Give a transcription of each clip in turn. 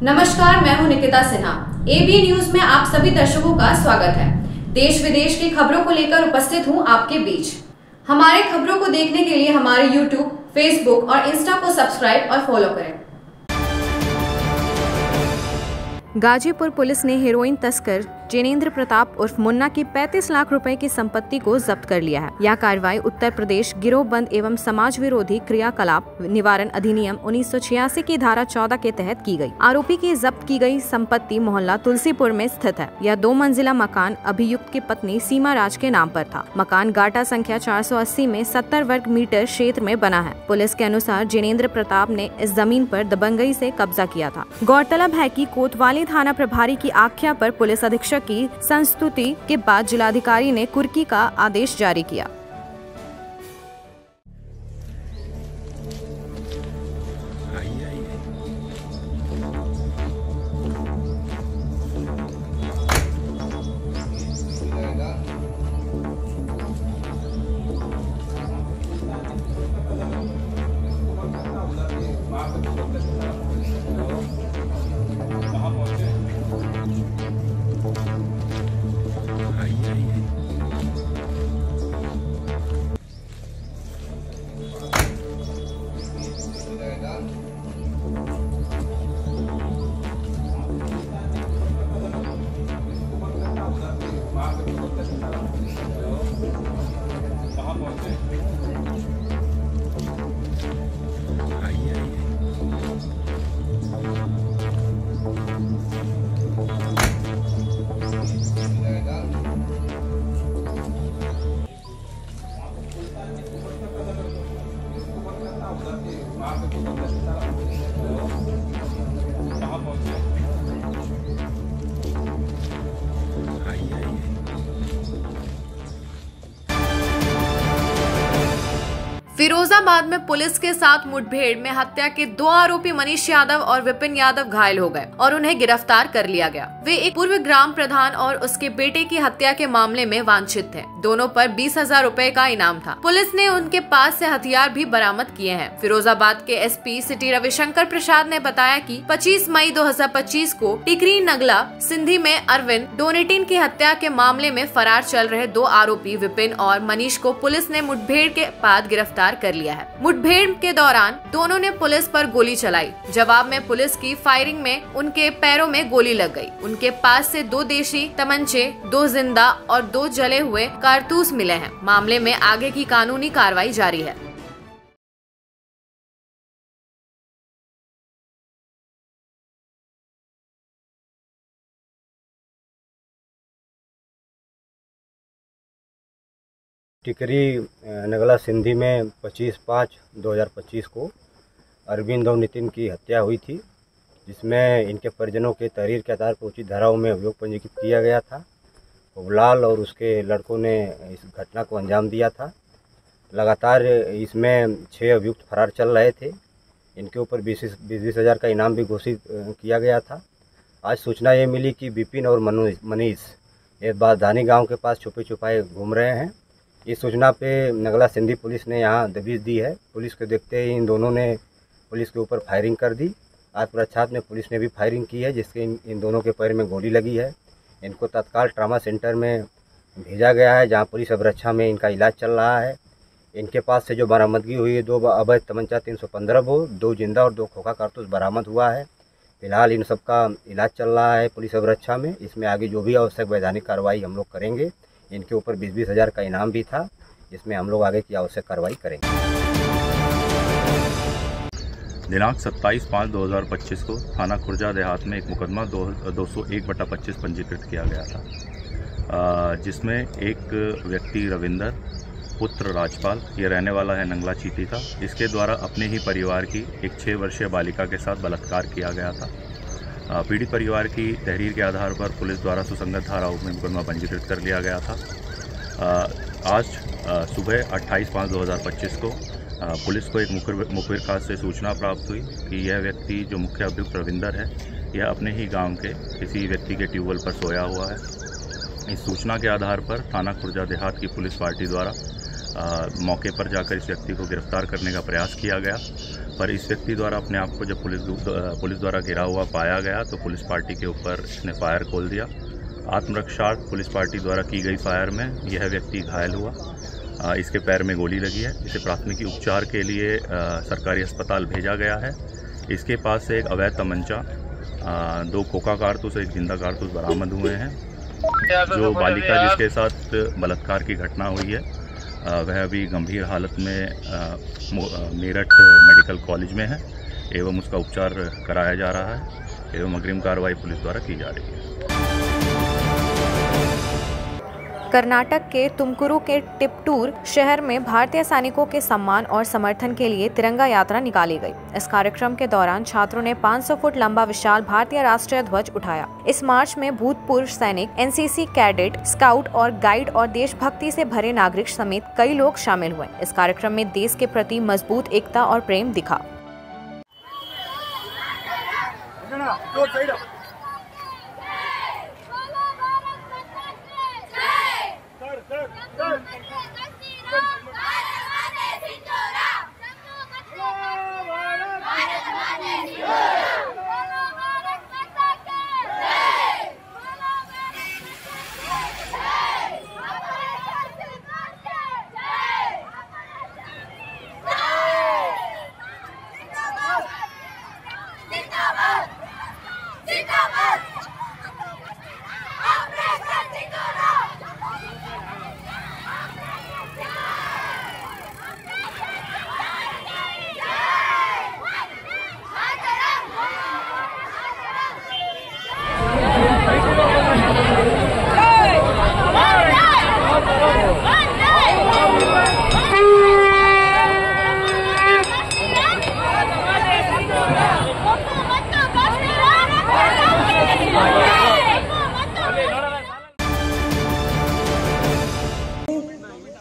नमस्कार, मैं हूं निकिता सिन्हा। एबी न्यूज में आप सभी दर्शकों का स्वागत है। देश विदेश की खबरों को लेकर उपस्थित हूं आपके बीच। हमारे खबरों को देखने के लिए हमारे YouTube, Facebook और Insta को सब्सक्राइब और फॉलो करें। गाजीपुर पुलिस ने हेरोइन तस्कर जिनेंद्र प्रताप उर्फ मुन्ना की 35 लाख रुपए की संपत्ति को जब्त कर लिया है। यह कार्रवाई उत्तर प्रदेश गिरोहबंद एवं समाज विरोधी क्रियाकलाप निवारण अधिनियम 1986 की धारा 14 के तहत की गई। आरोपी की जब्त की गई संपत्ति मोहल्ला तुलसीपुर में स्थित है। यह 2 मंजिला मकान अभियुक्त की पत्नी सीमा राज के नाम पर था। मकान गाटा संख्या 480 में 70 वर्ग मीटर क्षेत्र में बना है। पुलिस के अनुसार जिनेंद्र प्रताप ने इस जमीन पर दबंगई से कब्जा किया था। गौरतलब है कि कोतवाली थाना प्रभारी की आख्या पर पुलिस अधीक्षक की संस्तुति के बाद जिलाधिकारी ने कुर्की का आदेश जारी किया। फिरोजाबाद में पुलिस के साथ मुठभेड़ में हत्या के 2 आरोपी मनीष यादव और विपिन यादव घायल हो गए और उन्हें गिरफ्तार कर लिया गया। वे एक पूर्व ग्राम प्रधान और उसके बेटे की हत्या के मामले में वांछित थे। दोनों पर 20,000 रुपए का इनाम था। पुलिस ने उनके पास से हथियार भी बरामद किए हैं। फिरोजाबाद के एसपी सिटी रविशंकर प्रसाद ने बताया कि 25 मई 2025 को टिकरी नगला सिंधी में अरविंद डोनेटिन की हत्या के मामले में फरार चल रहे 2 आरोपी विपिन और मनीष को पुलिस ने मुठभेड़ के बाद गिरफ्तार कर लिया है। मुठभेड़ के दौरान दोनों ने पुलिस पर गोली चलाई। जवाब में पुलिस की फायरिंग में उनके पैरों में गोली लग गई। उनके पास से 2 देशी तमंचे, 2 जिंदा और 2 जले हुए कारतूस मिले हैं। मामले में आगे की कानूनी कार्रवाई जारी है। टिकरी नगला सिंधी में 25/5/2025 को अरविंद और नितिन की हत्या हुई थी, जिसमें इनके परिजनों के तहरीर के आधार पर उचित धाराओं में अभियोग पंजीकृत किया गया था। उबलाल और उसके लड़कों ने इस घटना को अंजाम दिया था। लगातार इसमें 6 अभियुक्त फरार चल रहे थे। इनके ऊपर 20,000 का इनाम भी घोषित किया गया था। आज सूचना ये मिली कि विपिन और मनीष ये बाधानी गाँव के पास छुपे छुपाए घूम रहे हैं। इस सूचना पे नगला सिंधी पुलिस ने यहाँ दबिश दी है। पुलिस को देखते ही इन दोनों ने पुलिस के ऊपर फायरिंग कर दी। आज प्रच्छाद में पुलिस ने भी फायरिंग की है, जिसके इन दोनों के पैर में गोली लगी है। इनको तत्काल ट्रामा सेंटर में भेजा गया है, जहाँ पुलिस अभिरक्षा में इनका इलाज चल रहा है। इनके पास से जो बरामदगी हुई है, 2 अवैध तमंचा 315 बोर, 2 जिंदा और 2 खोखा कारतूस बरामद हुआ है। फिलहाल इन सब का इलाज चल रहा है पुलिस अभिरक्षा में। इसमें आगे जो भी आवश्यक वैधानिक कार्रवाई हम लोग करेंगे। इनके ऊपर 20,000 का इनाम भी था, जिसमें हम लोग आगे की आवश्यक कार्रवाई करेंगे। दिनांक 27/5/2025 को थाना खुर्जा देहात में एक मुकदमा 201/25 पंजीकृत किया गया था, जिसमें एक व्यक्ति रविंदर पुत्र राजपाल, ये रहने वाला है नंगला चीटी का, इसके द्वारा अपने ही परिवार की एक 6 वर्षीय बालिका के साथ बलात्कार किया गया था। पीड़ित परिवार की तहरीर के आधार पर पुलिस द्वारा सुसंगत धाराओं में मुकदमा पंजीकृत कर लिया गया था। आज सुबह 28/5/2025 को पुलिस को एक मुखबिर खास से सूचना प्राप्त हुई कि यह व्यक्ति जो मुख्य अभियुक्त रविंदर है, यह अपने ही गांव के किसी व्यक्ति के ट्यूबवेल पर सोया हुआ है। इस सूचना के आधार पर थाना खुर्जा देहात की पुलिस पार्टी द्वारा मौके पर जाकर इस व्यक्ति को गिरफ्तार करने का प्रयास किया गया, पर इस व्यक्ति द्वारा अपने आप को जब पुलिस द्वारा घिरा हुआ पाया गया तो पुलिस पार्टी के ऊपर इसने फायर खोल दिया। आत्मरक्षार्थ पुलिस पार्टी द्वारा की गई फायर में यह व्यक्ति घायल हुआ। इसके पैर में गोली लगी है। इसे प्राथमिकी उपचार के लिए सरकारी अस्पताल भेजा गया है। इसके पास से एक अवैध तमंचा, 2 खोखा कारतूस, एक जिंदा कारतूस बरामद हुए हैं। जो बालिका जिसके साथ बलात्कार की घटना हुई है वह अभी गंभीर हालत में मेरठ मेडिकल कॉलेज में है एवं उसका उपचार कराया जा रहा है एवं अग्रिम कार्रवाई पुलिस द्वारा की जा रही है। कर्नाटक के तुमकुरू के टिप्टूर शहर में भारतीय सैनिकों के सम्मान और समर्थन के लिए तिरंगा यात्रा निकाली गई। इस कार्यक्रम के दौरान छात्रों ने 500 फुट लंबा विशाल भारतीय राष्ट्रीय ध्वज उठाया। इस मार्च में भूतपूर्व सैनिक, एनसीसी कैडेट, स्काउट और गाइड और देशभक्ति से भरे नागरिक समेत कई लोग शामिल हुए। इस कार्यक्रम में देश के प्रति मजबूत एकता और प्रेम दिखा।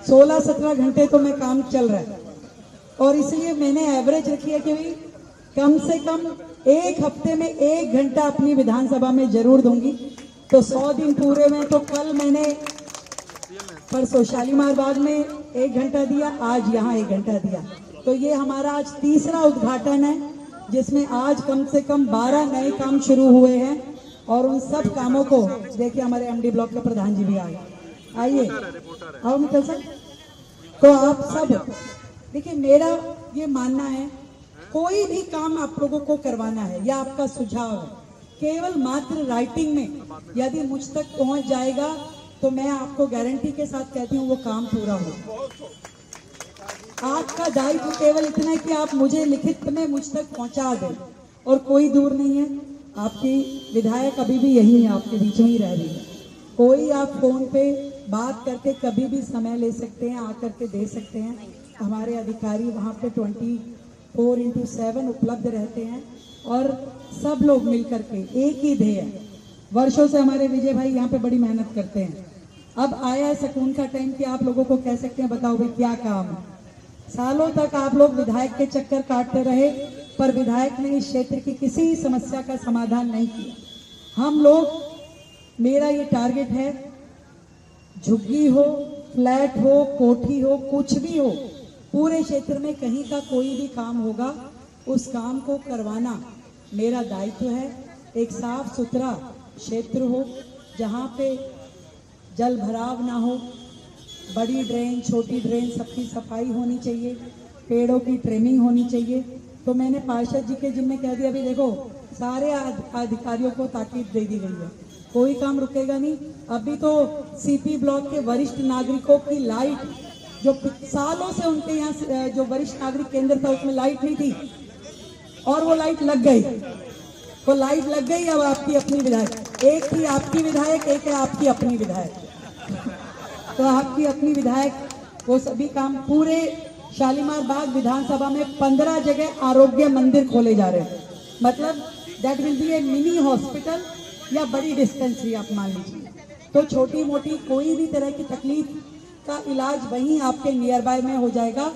सोलह 17 घंटे तो मैं काम चल रहा है और इसलिए मैंने एवरेज रखी है कि कम से कम एक हफ्ते में 1 घंटा अपनी विधानसभा में जरूर दूंगी। तो 100 दिन पूरे में तो कल मैंने परसों शालीमार बाग में 1 घंटा दिया, आज यहाँ 1 घंटा दिया। तो ये हमारा आज तीसरा उद्घाटन है जिसमें आज कम से कम 12 नए काम शुरू हुए हैं और उन सब कामों को देखिए हमारे एमडी ब्लॉक के प्रधान जी भी आइए आओ मित्तल सर। तो आप सब देखिए, मेरा ये मानना है कोई भी काम आप लोगों को करवाना है या आपका सुझाव है, केवल मात्र राइटिंग में यदि मुझ तक पहुंच जाएगा तो मैं आपको गारंटी के साथ कहती हूँ वो काम पूरा हो। आपका दायित्व केवल इतना है कि आप मुझे लिखित में मुझ तक पहुंचा दें और कोई दूर नहीं है। आपकी विधायक अभी भी यही है, आपके बीच में ही रह रही है। कोई आप फोन पे बात करके कभी भी समय ले सकते हैं, आकर के दे सकते हैं। हमारे अधिकारी वहाँ पे 24/7 उपलब्ध रहते हैं और सब लोग मिल करके एक ही ध्येय, वर्षों से हमारे विजय भाई यहाँ पे बड़ी मेहनत करते हैं। अब आया है सुकून का टाइम कि आप लोगों को कह सकते हैं बताओ भाई क्या काम है। सालों तक आप लोग विधायक के चक्कर काटते रहे पर विधायक ने इस क्षेत्र की किसी समस्या का समाधान नहीं किया। हम लोग, मेरा ये टारगेट है, झुग्गी हो, फ्लैट हो, कोठी हो, कुछ भी हो, पूरे क्षेत्र में कहीं का कोई भी काम होगा उस काम को करवाना मेरा दायित्व है। एक साफ सुथरा क्षेत्र हो जहाँ पे जल भराव ना हो, बड़ी ड्रेन, छोटी ड्रेन, सबकी सफाई होनी चाहिए, पेड़ों की ट्रिमिंग होनी चाहिए। तो मैंने पार्षद जी के जिम्मे कह दिया, अभी देखो सारे अधिकारियों को ताकीद दे दी गई है, कोई काम रुकेगा नहीं। अभी तो सीपी ब्लॉक के वरिष्ठ नागरिकों की लाइट, जो सालों से उनके यहाँ जो वरिष्ठ नागरिक केंद्र था उसमें लाइट नहीं थी और वो लाइट लग गई, वो लाइट लग गई। अब आपकी अपनी विधायक, एक थी आपकी विधायक, एक है आपकी अपनी विधायक। तो आपकी अपनी विधायक वो सभी काम, पूरे शालीमार बाग विधानसभा में 15 जगह आरोग्य मंदिर खोले जा रहे हैं। मतलब that will be A mini hospital या बड़ी डिस्पेंसरी आप मान लीजिए। तो छोटी मोटी कोई भी तरह की तकलीफ का इलाज वहीं आपके नियर बाय में हो जाएगा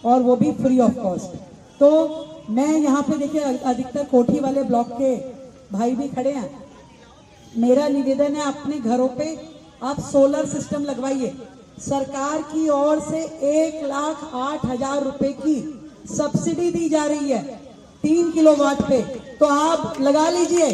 और वो भी फ्री ऑफ कॉस्ट। तो मैं यहाँ पे देखिए अधिकतर कोठी वाले ब्लॉक के भाई भी खड़े हैं, मेरा निवेदन है अपने घरों पे आप सोलर सिस्टम लगवाइए। सरकार की ओर से 1,08,000 रुपए की सब्सिडी दी जा रही है 3 किलोवाट पे। तो आप लगा लीजिए,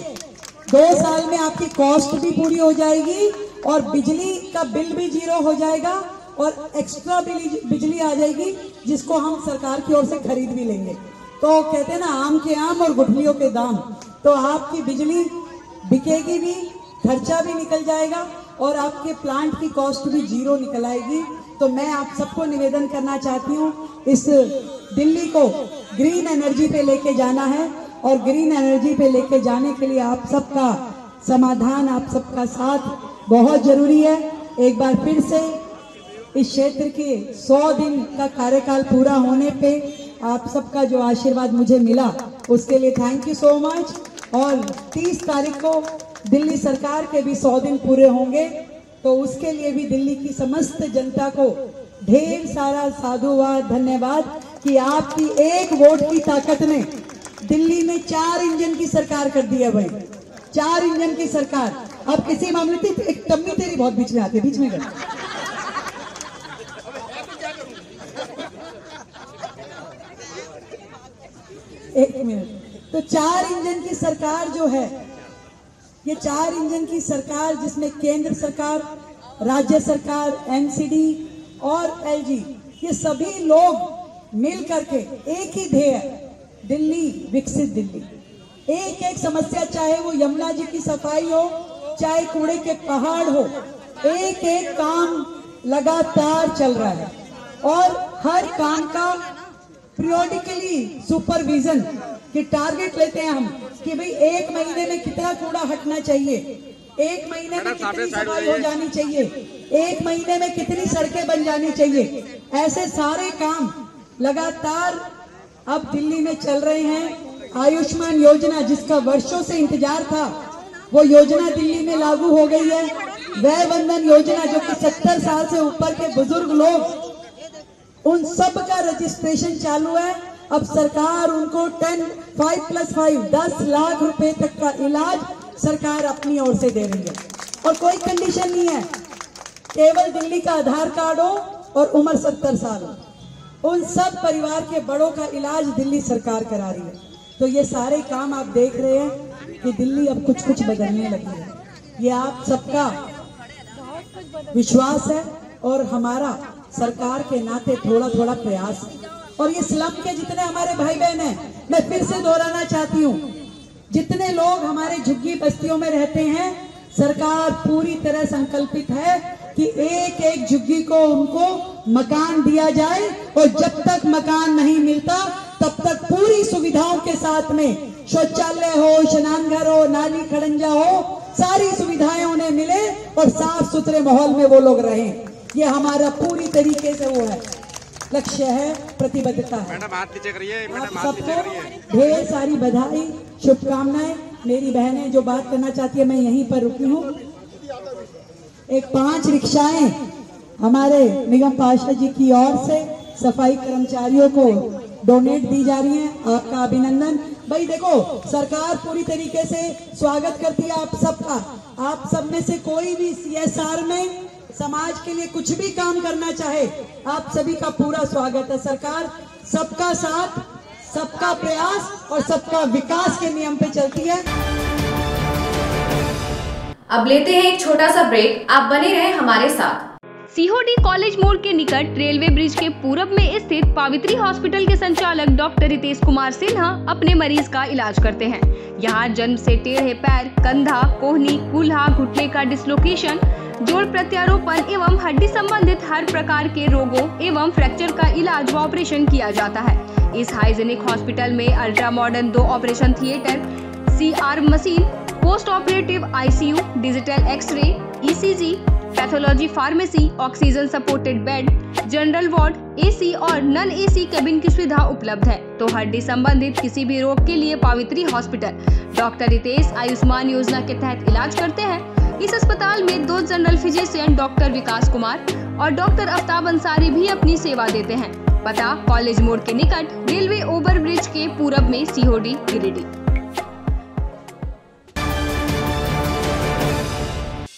2 साल में आपकी कॉस्ट भी पूरी हो जाएगी और बिजली का बिल भी 0 हो जाएगा और एक्स्ट्रा बिजली आ जाएगी, जिसको हम सरकार की ओर से खरीद भी लेंगे। तो कहते हैं ना, आम के आम और गुठलियों के दाम। तो आपकी बिजली बिकेगी भी, खर्चा भी निकल जाएगा और आपके प्लांट की कॉस्ट भी 0 निकल आएगी। तो मैं आप सबको निवेदन करना चाहती हूँ, इस दिल्ली को ग्रीन एनर्जी पे लेके जाना है और ग्रीन एनर्जी पे लेके जाने के लिए आप सबका समाधान, आप सबका साथ बहुत जरूरी है। एक बार फिर से इस क्षेत्र के 100 दिन का कार्यकाल पूरा होने पे आप सबका जो आशीर्वाद मुझे मिला, उसके लिए थैंक यू सो मच। और 30 तारीख को दिल्ली सरकार के भी 100 दिन पूरे होंगे, तो उसके लिए भी दिल्ली की समस्त जनता को ढेर सारा साधुवाद, धन्यवाद कि आपकी एक वोट की ताकत ने दिल्ली में 4 इंजन की सरकार कर दी है भाई, 4 इंजन की सरकार। अब किसी मामले थी, एक टम्मी तेरी बहुत बीच में आती, बीच में कर। एक मिनट। तो 4 इंजन की सरकार जो है, ये 4 इंजन की सरकार जिसमें केंद्र सरकार, राज्य सरकार, एमसीडी और एलजी, ये सभी लोग मिल करके एक ही ध्येय, दिल्ली विकसित दिल्ली। एक एक समस्या, चाहे वो यमुना जी की सफाई हो, चाहे कूड़े के पहाड़ हो, एक एक काम लगातार चल रहा है और हर काम का पीरियोडिकली सुपरविजन कि टारगेट लेते हैं हम कि भाई 1 महीने में कितना कूड़ा हटना चाहिए, 1 महीने में कितनी सफाई हो जानी चाहिए, 1 महीने में कितनी सड़कें बन जानी चाहिए। ऐसे सारे काम लगातार अब दिल्ली में चल रहे हैं। आयुष्मान योजना, जिसका वर्षों से इंतजार था, वो योजना दिल्ली में लागू हो गई है। वय वंदन योजना, जो कि 70 साल से ऊपर के बुजुर्ग लोग, उन सब का रजिस्ट्रेशन चालू है। अब सरकार उनको 10 लाख रुपए तक का इलाज सरकार अपनी ओर से दे रही है और कोई कंडीशन नहीं है, केवल दिल्ली का आधार कार्ड हो और उम्र 70 साल हो। उन सब परिवार के बड़ों का इलाज दिल्ली सरकार करा रही है। तो ये सारे काम आप देख रहे हैं कि दिल्ली अब कुछ कुछ बदलने लगी है। ये आप सबका विश्वास है और हमारा सरकार के नाते थोड़ा थोड़ा प्रयास है। और ये स्लम के जितने हमारे भाई बहन हैं, मैं फिर से दोहराना चाहती हूँ, जितने लोग हमारे झुग्गी बस्तियों में रहते हैं, सरकार पूरी तरह संकल्पित है कि एक एक झुग्गी को उनको मकान दिया जाए और जब तक मकान नहीं मिलता तब तक पूरी सुविधाओं के साथ में, शौचालय हो, स्नान घर हो, नाली खड़ंजा हो, सारी सुविधाएं उन्हें मिले और साफ सुथरे माहौल में वो लोग रहें। ये हमारा पूरी तरीके से वो है, लक्ष्य है, प्रतिबद्धता है। आप सबको ढेर सारी बधाई, शुभकामनाएं। मेरी बहनें जो बात करना चाहती है, मैं यहीं पर रुकी हूँ। एक 5 रिक्शाएं हमारे निगम पार्षद जी की ओर से सफाई कर्मचारियों को डोनेट दी जा रही हैं। आपका अभिनंदन भाई। देखो, सरकार पूरी तरीके से स्वागत करती है आप सबका। आप सब में से कोई भी CSR में समाज के लिए कुछ भी काम करना चाहे, आप सभी का पूरा स्वागत है। सरकार सबका साथ, सबका प्रयास और सबका विकास के नियम पे चलती है। अब लेते हैं एक छोटा सा ब्रेक, आप बने रहें हमारे साथ। सीहोडी कॉलेज मोड़ के निकट रेलवे ब्रिज के पूरब में स्थित पावित्री हॉस्पिटल के संचालक डॉक्टर रितेश कुमार सिन्हा अपने मरीज का इलाज करते हैं। यहाँ जन्म से टेढ़े पैर, कंधा, कोहनी, कूल्हा, घुटने का डिसलोकेशन, जोड़ प्रत्यारोपण एवं हड्डी संबंधित हर प्रकार के रोगों एवं फ्रैक्चर का इलाज व ऑपरेशन किया जाता है। इस हाइजेनिक हॉस्पिटल में ultra modern 2 operation theatre, CR machine, post operative ICU, digital X ray, ECG, pathology pharmacy, oxygen supported bed, general ward, AC और नॉन AC केबिन की सुविधा उपलब्ध है। तो हड्डी संबंधित किसी भी रोग के लिए पावित्री हॉस्पिटल डॉक्टर रितेश आयुष्मान योजना के तहत इलाज करते हैं। इस अस्पताल में 2 जनरल फिजिशियन डॉक्टर विकास कुमार और डॉक्टर आफ्ताब अंसारी भी अपनी सेवा देते हैं। पता कॉलेज मोड़ के निकट रेलवे ओवर ब्रिज के पूरब में, सीहोडी, गिरिडीह।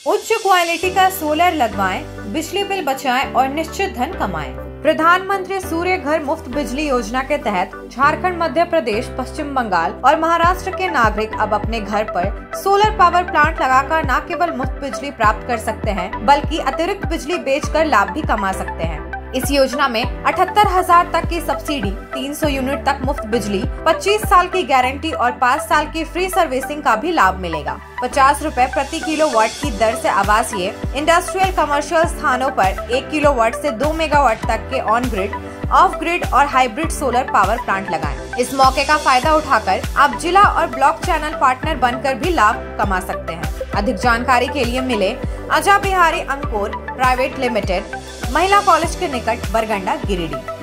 उच्च क्वालिटी का सोलर लगवाएं, बिजली बिल बचाएं और निश्चित धन कमाएं। प्रधानमंत्री सूर्य घर मुफ्त बिजली योजना के तहत झारखंड, मध्य प्रदेश, पश्चिम बंगाल और महाराष्ट्र के नागरिक अब अपने घर पर सोलर पावर प्लांट लगाकर न केवल मुफ्त बिजली प्राप्त कर सकते हैं, बल्कि अतिरिक्त बिजली बेचकर लाभ भी कमा सकते हैं। इस योजना में 78,000 तक की सब्सिडी, 300 यूनिट तक मुफ्त बिजली, 25 साल की गारंटी और 5 साल की फ्री सर्विसिंग का भी लाभ मिलेगा। 50 रुपए प्रति किलोवाट की दर से आवासीय, इंडस्ट्रियल, कमर्शियल स्थानों पर 1 किलोवाट से 2 मेगावाट तक के ऑन ग्रिड, ऑफ ग्रिड और हाइब्रिड सोलर पावर प्लांट लगाएं। इस मौके का फायदा उठाकर आप जिला और ब्लॉक चैनल पार्टनर बनकर भी लाभ कमा सकते हैं। अधिक जानकारी के लिए मिले अजा बिहारी अंकुर प्राइवेट लिमिटेड, महिला कॉलेज के निकट, बरगंडा, गिरिडीह।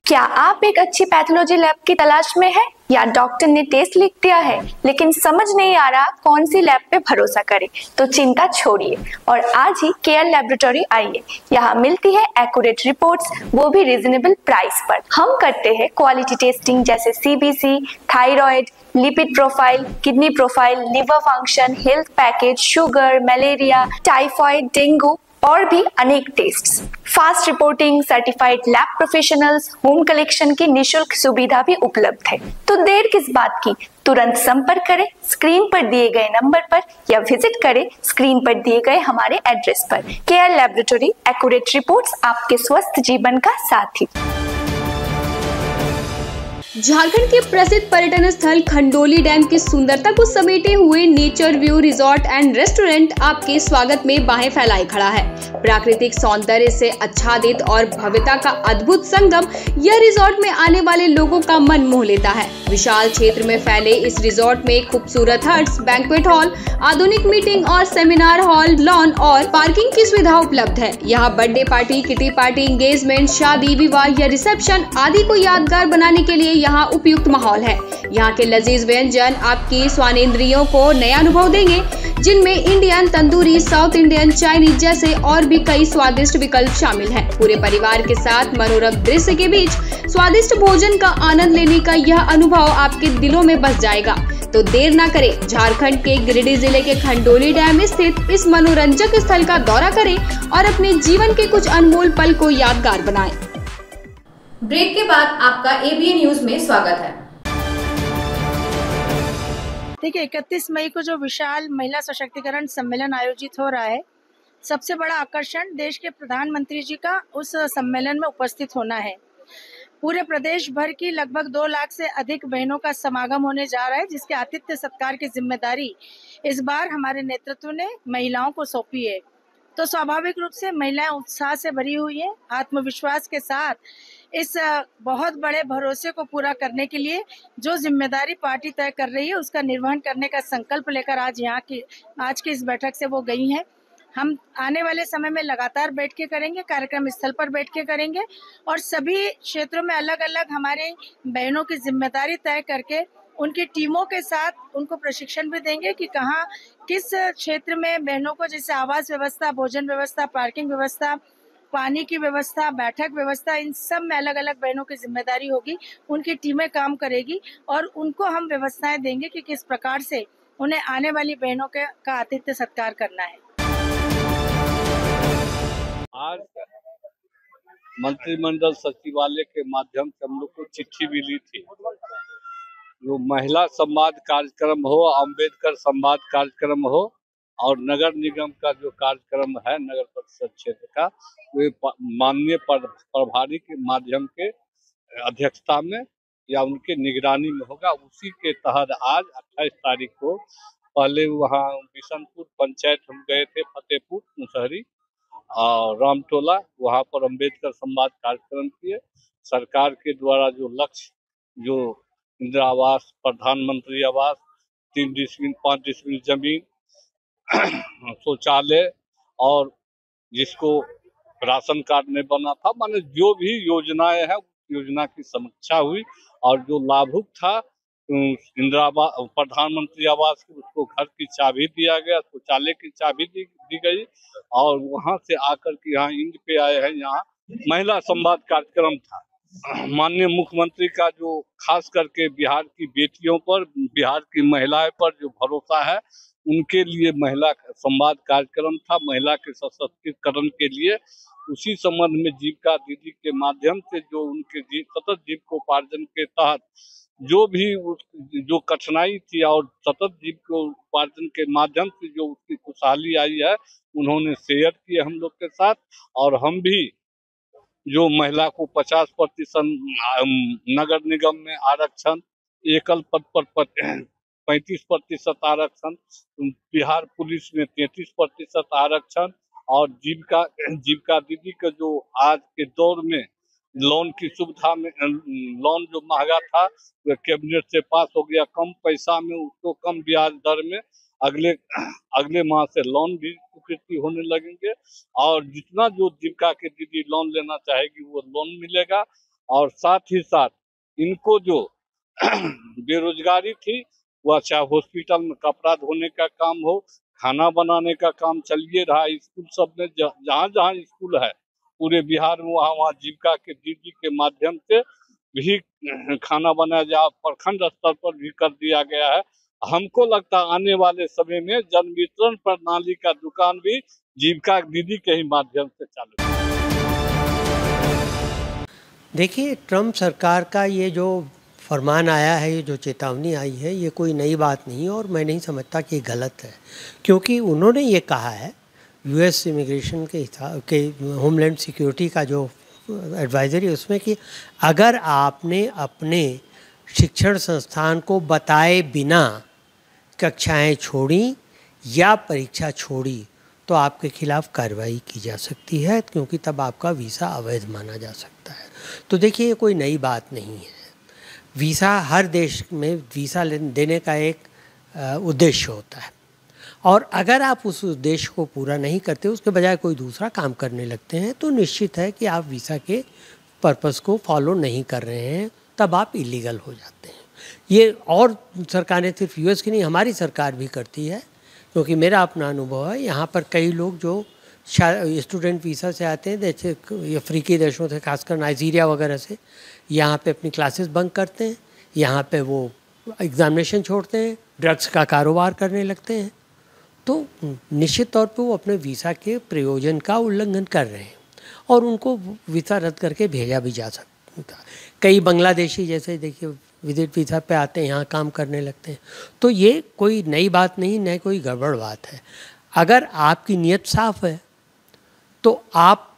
क्या आप एक अच्छी पैथोलॉजी लैब की तलाश में हैं या डॉक्टर ने टेस्ट लिख दिया है लेकिन समझ नहीं आ रहा कौन सी लैब पे भरोसा करें, तो चिंता छोड़िए और आज ही केयर लैबोरेटरी आइए। यहाँ मिलती है एक्यूरेट रिपोर्ट्स, वो भी रीजनेबल प्राइस पर। हम करते हैं क्वालिटी टेस्टिंग जैसे CBC, thyroid, lipid profile, kidney profile, liver function, health package, sugar, malaria, typhoid, dengue और भी अनेक tests. Fast reporting, certified lab professionals, home collection की निशुल्क सुविधा भी उपलब्ध है। तो देर किस बात की, तुरंत संपर्क करें स्क्रीन पर दिए गए नंबर पर या विजिट करें स्क्रीन पर दिए गए हमारे एड्रेस पर। केयर लैबोरेटरी, एक्यूरेट रिपोर्ट्स, आपके स्वस्थ जीवन का साथी। झारखंड के प्रसिद्ध पर्यटन स्थल खंडोली डैम की सुंदरता को समेटे हुए nature view resort and restaurant आपके स्वागत में बाहें फैलाए खड़ा है। प्राकृतिक सौंदर्य से आच्छादित और भव्यता का अद्भुत संगम यह रिजॉर्ट में आने वाले लोगों का मन मोह लेता है। विशाल क्षेत्र में फैले इस रिजॉर्ट में खूबसूरत हट्स, बैंक्वेट हॉल, आधुनिक मीटिंग और सेमिनार हॉल, लॉन और पार्किंग की सुविधा उपलब्ध है। यहाँ birthday party, kitty party, engagement, शादी, विवाह या रिसेप्शन आदि को यादगार बनाने के लिए यहाँ उपयुक्त माहौल है। यहाँ के लजीज व्यंजन आपकी स्वानेंद्रियों को नया अनुभव देंगे, जिनमें Indian, tandoori, south Indian, Chinese जैसे और भी कई स्वादिष्ट विकल्प शामिल हैं। पूरे परिवार के साथ मनोरम दृश्य के बीच स्वादिष्ट भोजन का आनंद लेने का यह अनुभव आपके दिलों में बस जाएगा। तो देर ना करें, झारखंड के गिरिडीह जिले के खंडोली डैम स्थित इस मनोरंजक स्थल का दौरा करें और अपने जीवन के कुछ अनमोल पल को यादगार बनाएं। ब्रेक के बाद आपका एबीएन न्यूज में स्वागत है। देखिए, 31 मई को जो विशाल महिला सशक्तिकरण सम्मेलन आयोजित हो रहा है, सबसे बड़ा आकर्षण देश के प्रधानमंत्री जी का उस सम्मेलन में उपस्थित होना है। पूरे प्रदेश भर की लगभग 2 लाख से अधिक बहनों का समागम होने जा रहा है, जिसके आतिथ्य सत्कार की जिम्मेदारी इस बार हमारे नेतृत्व ने महिलाओं को सौंपी है। तो स्वाभाविक रूप से महिलाएं उत्साह से भरी हुई है, आत्मविश्वास के साथ इस बहुत बड़े भरोसे को पूरा करने के लिए जो जिम्मेदारी पार्टी तय कर रही है उसका निर्वहन करने का संकल्प लेकर आज की इस बैठक से वो गई हैं। हम आने वाले समय में लगातार बैठ के करेंगे, कार्यक्रम स्थल पर बैठ के करेंगे और सभी क्षेत्रों में अलग अलग हमारे बहनों की जिम्मेदारी तय करके उनकी टीमों के साथ उनको प्रशिक्षण भी देंगे कि कहाँ किस क्षेत्र में बहनों को, जैसे आवास व्यवस्था, भोजन व्यवस्था, पार्किंग व्यवस्था, पानी की व्यवस्था, बैठक व्यवस्था, इन सब में अलग अलग बहनों की जिम्मेदारी होगी। उनकी टीमें काम करेगी और उनको हम व्यवस्थाएं देंगे कि किस प्रकार से उन्हें आने वाली बहनों का आतिथ्य सत्कार करना है। आज मंत्रिमंडल सचिवालय के माध्यम से हम लोग को चिट्ठी मिली थी, जो महिला संवाद कार्यक्रम हो, अम्बेडकर संवाद कार्यक्रम हो और नगर निगम का जो कार्यक्रम है नगर परिषद क्षेत्र का, वो माननीय प्रभारी के माध्यम के अध्यक्षता में या उनके निगरानी में होगा। उसी के तहत आज 28 तारीख को पहले वहाँ बिशनपुर पंचायत हम गए थे, फतेहपुर, मुसहरी और रामटोला, वहाँ पर अम्बेडकर संवाद कार्यक्रम किए। सरकार के द्वारा जो लक्ष्य, जो इंदिरा आवास, प्रधानमंत्री आवास, 3 डिसमिल 5 डिसमिल जमीन, शौचालय और जिसको राशन कार्ड नहीं बना था, माने जो भी योजनाएं हैं योजना की समीक्षा हुई और जो लाभुक था इंदिरा आवास, प्रधानमंत्री आवास की, उसको घर की चाबी दिया गया, शौचालय की चाबी दी गई और वहां से आकर के यहाँ इंद पे आए हैं। यहाँ महिला संवाद कार्यक्रम था माननीय मुख्यमंत्री का जो खास करके बिहार की बेटियों पर, बिहार की महिलाएं पर जो भरोसा है, उनके लिए महिला संवाद कार्यक्रम था, महिला के सशक्तिकरण के लिए। उसी संबंध में जीविका दीदी के माध्यम से जो उनके सतत जीविकोपार्जन के तहत जो भी जो कठिनाई थी और सतत जीविकोपार्जन के माध्यम से जो उसकी खुशहाली आई है, उन्होंने शेयर किए हम लोग के साथ। और हम भी जो महिला को 50% नगर निगम में आरक्षण, एकल पद पर 35% आरक्षण, बिहार पुलिस में 33% आरक्षण और जीविका दीदी का जो आज के दौर में लोन की सुविधा में, लोन जो महंगा था वह कैबिनेट से पास हो गया, कम पैसा में उसको कम ब्याज दर में अगले माह से लोन भी स्वीकृति होने लगेंगे। और जितना जो जीविका की दीदी लोन लेना चाहेगी वो लोन मिलेगा। और साथ ही साथ इनको जो बेरोजगारी थी, वह चाहे हॉस्पिटल में कपड़ा धोने का काम हो, खाना बनाने का काम चलिए रहा, स्कूल सब में जहाँ जहाँ स्कूल है पूरे बिहार में वहाँ जीविका के दीदी के माध्यम से भी खाना बनाया जा, प्रखंड स्तर पर भी कर दिया गया है। हमको लगता है आने वाले समय में जन वितरण प्रणाली का दुकान भी जीविका दीदी के ही माध्यम से चालू। देखिए, ट्रम्प सरकार का ये जो फरमान आया है, ये जो चेतावनी आई है, ये कोई नई बात नहीं है और मैं नहीं समझता कि गलत है, क्योंकि उन्होंने ये कहा है यूएस इमिग्रेशन के होमलैंड सिक्योरिटी का जो एडवाइजरी उसमें कि अगर आपने अपने शिक्षण संस्थान को बताए बिना कक्षाएं छोड़ी या परीक्षा छोड़ी तो आपके खिलाफ कार्रवाई की जा सकती है, क्योंकि तब आपका वीज़ा अवैध माना जा सकता है। तो देखिए, ये कोई नई बात नहीं है। वीज़ा, हर देश में वीज़ा देने का एक उद्देश्य होता है और अगर आप उस उद्देश्य को पूरा नहीं करते, उसके बजाय कोई दूसरा काम करने लगते हैं, तो निश्चित है कि आप वीज़ा के पर्पस को फॉलो नहीं कर रहे हैं, तब आप इलीगल हो जाते हैं। ये और सरकारें, सिर्फ यूएस की नहीं, हमारी सरकार भी करती है, क्योंकि मेरा अपना अनुभव है। यहाँ पर कई लोग जो स्टूडेंट वीज़ा से आते हैं, जैसे अफ्रीकी देशों से, खासकर नाइजीरिया वगैरह से, यहाँ पे अपनी क्लासेस बंक करते हैं, यहाँ पे वो एग्जामिनेशन छोड़ते हैं, ड्रग्स का कारोबार करने लगते हैं। तो निश्चित तौर पे वो अपने वीज़ा के प्रयोजन का उल्लंघन कर रहे हैं और उनको वीज़ा रद्द करके भेजा भी जा सकता। कई बांग्लादेशी जैसे देखिए विजिट वीज़ा पे आते हैं, यहाँ काम करने लगते हैं। तो ये कोई नई बात नहीं, न कोई गड़बड़ बात है। अगर आपकी नीयत साफ है तो आप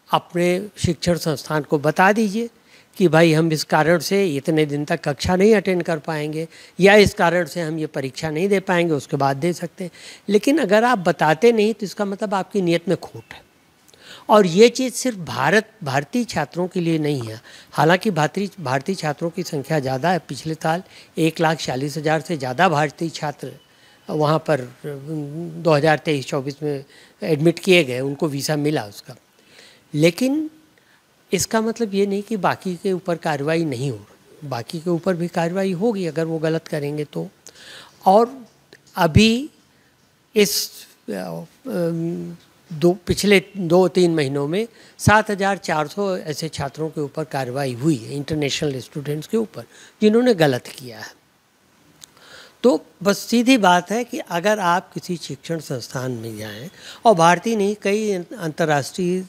अपने शिक्षण संस्थान को बता दीजिए कि भाई हम इस कारण से इतने दिन तक कक्षा नहीं अटेंड कर पाएंगे या इस कारण से हम ये परीक्षा नहीं दे पाएंगे, उसके बाद दे सकते हैं। लेकिन अगर आप बताते नहीं तो इसका मतलब आपकी नीयत में खोट है। और ये चीज़ सिर्फ भारतीय छात्रों के लिए नहीं है। हालांकि भारतीय छात्रों की संख्या ज़्यादा है। पिछले साल 1,40,000 से ज़्यादा भारतीय छात्र वहाँ पर 2023-24 में एडमिट किए गए, उनको वीज़ा मिला उसका। लेकिन इसका मतलब ये नहीं कि बाकी के ऊपर कार्रवाई नहीं हो रही, बाकी के ऊपर भी कार्रवाई होगी अगर वो गलत करेंगे तो। और अभी इस पिछले 2-3 महीनों में 7,400 ऐसे छात्रों के ऊपर कार्रवाई हुई है, इंटरनेशनल स्टूडेंट्स के ऊपर, जिन्होंने गलत किया है। तो बस सीधी बात है कि अगर आप किसी शिक्षण संस्थान में जाएं, और भारतीय नहीं, कई अंतर्राष्ट्रीय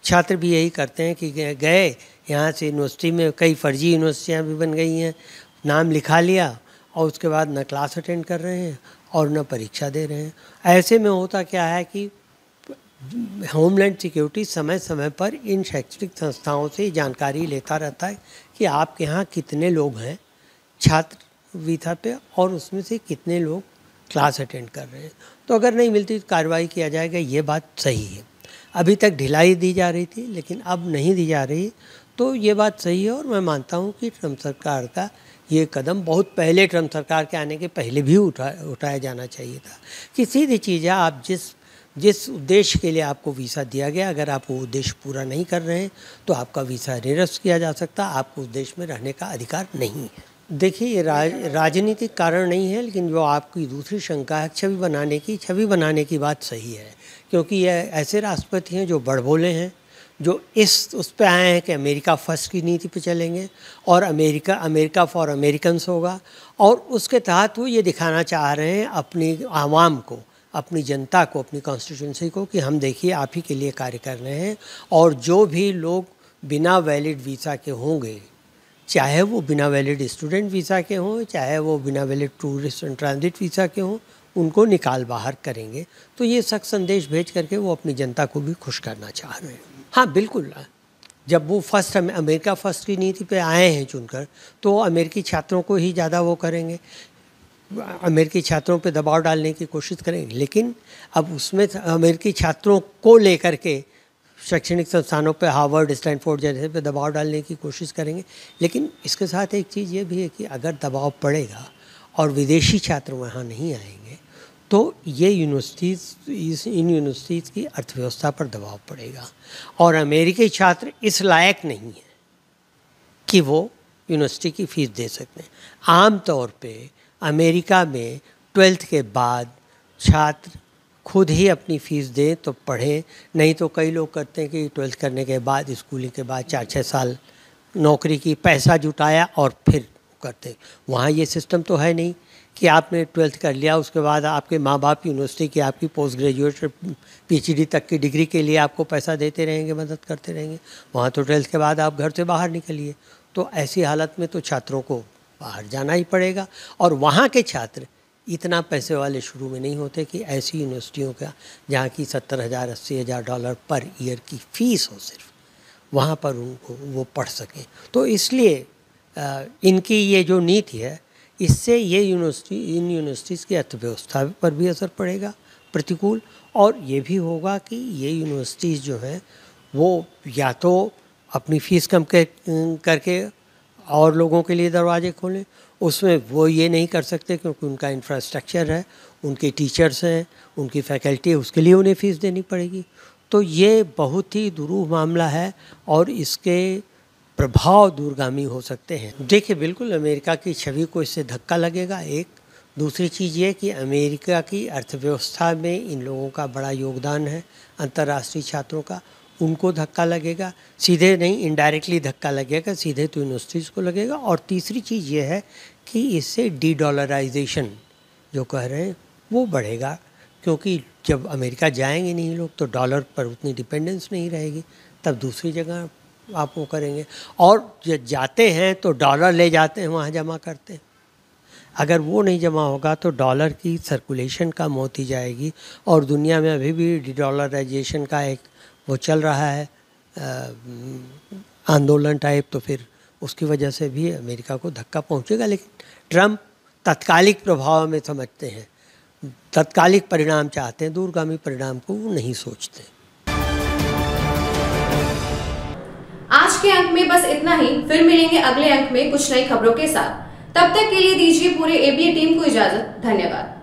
छात्र भी यही करते हैं कि गए यहाँ से यूनिवर्सिटी में, कई फर्जी यूनिवर्सिटियाँ भी बन गई हैं, नाम लिखा लिया और उसके बाद न क्लास अटेंड कर रहे हैं और न परीक्षा दे रहे हैं। ऐसे में होता क्या है कि होमलैंड सिक्योरिटी समय समय पर इन शैक्षणिक संस्थाओं से जानकारी लेता रहता है कि आपके यहाँ कितने लोग हैं छात्र वीज़ा पे और उसमें से कितने लोग क्लास अटेंड कर रहे हैं। तो अगर नहीं मिलती तो कार्रवाई किया जाएगा, ये बात सही है। अभी तक ढिलाई दी जा रही थी लेकिन अब नहीं दी जा रही, तो ये बात सही है। और मैं मानता हूँ कि ट्रम्प सरकार का ये कदम बहुत पहले, ट्रम्प सरकार के आने के पहले भी उठाया जाना चाहिए था कि सीधी चीज़ है, आप जिस उद्देश्य के लिए आपको वीज़ा दिया गया, अगर आप वो उद्देश्य पूरा नहीं कर रहे हैं तो आपका वीज़ा निरस्त किया जा सकता, आपको उस देश में रहने का अधिकार नहीं है। देखिए, ये राजनीतिक कारण नहीं है, लेकिन जो आपकी दूसरी शंका है छवि बनाने की बात सही है, क्योंकि ये ऐसे राष्ट्रपति हैं जो बड़बोले हैं, जो उस पे आए हैं कि अमेरिका फर्स्ट की नीति पे चलेंगे और अमेरिका फॉर अमेरिकन्स होगा, और उसके तहत वो ये दिखाना चाह रहे हैं अपनी आवाम को, अपनी जनता को, अपनी कॉन्स्टिट्यूंसी को कि हम देखिए आप ही के लिए कार्य कर रहे हैं, और जो भी लोग बिना वैलिड वीज़ा के होंगे, चाहे वो बिना वैलिड स्टूडेंट वीज़ा के हों, चाहे वो बिना valid tourist and transit visa के हों, उनको निकाल बाहर करेंगे। तो ये सख्त संदेश भेज करके वो अपनी जनता को भी खुश करना चाह रहे हैं। हाँ बिल्कुल, जब वो अमेरिका फर्स्ट की नीति पे आए हैं चुनकर, तो अमेरिकी छात्रों को ही ज़्यादा वो करेंगे, अमेरिकी छात्रों पे दबाव डालने की कोशिश करेंगे। लेकिन अब उसमें अमेरिकी छात्रों को लेकर के शैक्षणिक संस्थानों पे हार्वर्ड, स्टैनफोर्ड जैसे पे दबाव डालने की कोशिश करेंगे। लेकिन इसके साथ एक चीज़ ये भी है कि अगर दबाव पड़ेगा और विदेशी छात्र वहाँ नहीं आएंगे तो ये इन यूनिवर्सिटीज़ की अर्थव्यवस्था पर दबाव पड़ेगा, और अमेरिकी छात्र इस लायक नहीं है कि वो यूनिवर्सिटी की फ़ीस दे सकते हैं। आम तौर पे अमेरिका में 12th के बाद छात्र खुद ही अपनी फ़ीस दें तो पढ़ें, नहीं तो कई लोग करते हैं कि 12th करने के बाद, स्कूलिंग के बाद 4-6 साल नौकरी की, पैसा जुटाया और फिर करते। वहाँ ये सिस्टम तो है नहीं कि आपने 12th कर लिया, उसके बाद आपके माँ बाप यूनिवर्सिटी की आपकी पोस्ट ग्रेजुएट PhD तक की डिग्री के लिए आपको पैसा देते रहेंगे, मदद करते रहेंगे। वहाँ तो 12th के बाद आप घर से बाहर निकलिए। तो ऐसी हालत में तो छात्रों को बाहर जाना ही पड़ेगा, और वहाँ के छात्र इतना पैसे वाले शुरू में नहीं होते कि ऐसी यूनिवर्सिटियों का जहाँ की $70,000-80,000 पर ईयर की फ़ीस हो, सिर्फ वहाँ पर उनको वो पढ़ सकें। तो इसलिए इनकी ये जो नीति है, इससे ये इन यूनिवर्सिटीज़ की अर्थव्यवस्था पर भी असर पड़ेगा प्रतिकूल, और ये भी होगा कि ये यूनिवर्सिटीज़ जो हैं वो या तो अपनी फ़ीस कम करके और लोगों के लिए दरवाजे खोलें, उसमें वो ये नहीं कर सकते क्योंकि उनका इंफ्रास्ट्रक्चर है, उनके टीचर्स हैं, उनकी फैकल्टी है, उसके लिए उन्हें फ़ीस देनी पड़ेगी। तो ये बहुत ही दुरूह मामला है और इसके प्रभाव दूरगामी हो सकते हैं। देखिए बिल्कुल अमेरिका की छवि को इससे धक्का लगेगा। एक दूसरी चीज़ ये कि अमेरिका की अर्थव्यवस्था में इन लोगों का बड़ा योगदान है, अंतर्राष्ट्रीय छात्रों का, उनको धक्का लगेगा। सीधे नहीं, इनडायरेक्टली धक्का लगेगा, सीधे तो यूनिवर्सिटीज़ को लगेगा। और तीसरी चीज़ ये है कि इससे डी-डॉलराइजेशन जो कह रहे हैं वो बढ़ेगा, क्योंकि जब अमेरिका जाएंगे नहीं लोग तो डॉलर पर उतनी डिपेंडेंस नहीं रहेगी, तब दूसरी जगह आप वो करेंगे। और जब जाते हैं तो डॉलर ले जाते हैं, वहाँ जमा करते हैं। अगर वो नहीं जमा होगा तो डॉलर की सर्कुलेशन कम होती जाएगी, और दुनिया में अभी भी डी-डॉलराइजेशन का एक वो चल रहा है आंदोलन टाइप, तो फिर उसकी वजह से भी अमेरिका को धक्का पहुंचेगा। लेकिन ट्रंप तात्कालिक प्रभाव में समझते हैं, तात्कालिक परिणाम चाहते हैं, दूरगामी परिणाम को वो नहीं सोचते। आज के अंक में बस इतना ही, फिर मिलेंगे अगले अंक में कुछ नई खबरों के साथ। तब तक के लिए दीजिए पूरे ABA टीम को इजाजत। धन्यवाद।